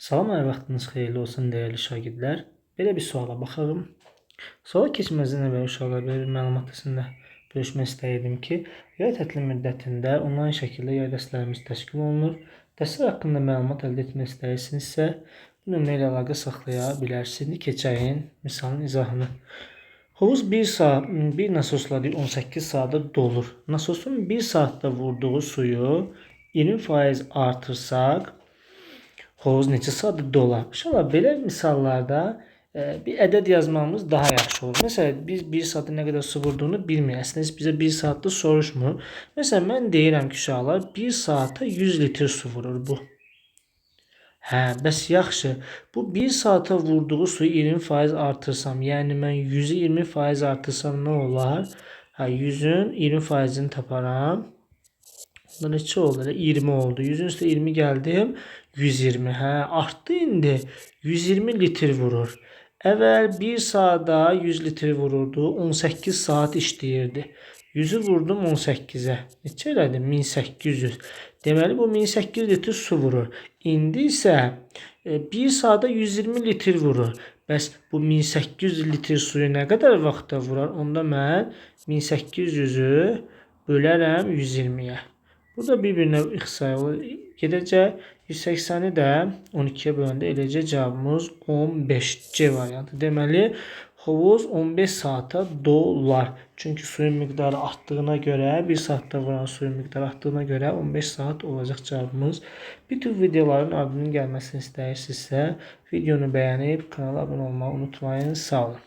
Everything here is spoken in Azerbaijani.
Salam, hər vaxtınız xeyirli olsun, dəyərli şagirdlər. Belə bir suala baxalım. Suala keçməzdən əvvəl uşaqlar belə bir məlumat əslində bölüşmək istəyirdim ki, yay tətili müddətində onlayn şəkildə yay dərslərimiz təşkil olunur. Dərslər haqqında məlumat əldə etmək istəyirsinizsə, bu nömrə ilə əlaqə saxlaya bilərsiniz. Keçəyin misalın izahını. Hovuz 1 saat, bir nasosla 18 saata dolur. Nasosun 1 saatda vurduğu suyu 20% artırsaq, hovuz neçə saatda dolar? İnşallah belə misallarda bir ədəd yazmamız daha yaxşı olur. Məsələn, biz 1 saatda nə qədər su vurduğunu bilmirik. Əslində heç bizə 1 saatda soruşmur. Məsələn, mən deyirəm ki, uşaqlar 1 saata 100 litr su vurur bu. Hə, bəs yaxşı. Bu 1 saata vurduğu suyu 20% artırsam, yəni mən 100-ü 20% artırsam nə olar? Hə, 100-ün 20%-ini taparam. Bunda neçə oldu? 20 oldu. 100-ün üstə 20 gəldim. 120. Hə, artdı indi. 120 litr vurur. Əvvəl 1 saata 100 litr vururdu. 18 saat işləyirdi. 100-ü vurdum 18-ə. Neçə elədi? 1800. Deməli, bu 1800 litr su vurur. İndi isə 1 saata 120 litr vurur. Bəs bu 1800 litr suyu nə qədər vaxtda vurar? Onda mən 1800-ü bölərəm 120-yə. Burada bir-birinə ixtisar gedəcək. 180-i də 12-yə böləndə eləcə cavabımız 15C variantı. Deməli, hovuz 15 saata dolar. Çünki suyun miqdarı artdığına görə, 1 saatda vuran suyun miqdarı artdığına görə 15 saat olacaq cavabımız. Bir tür videoların ardının gəlməsini istəyirsinizsə, videonu bəyənib kanala abunə olmağı unutmayın. Sağ olun.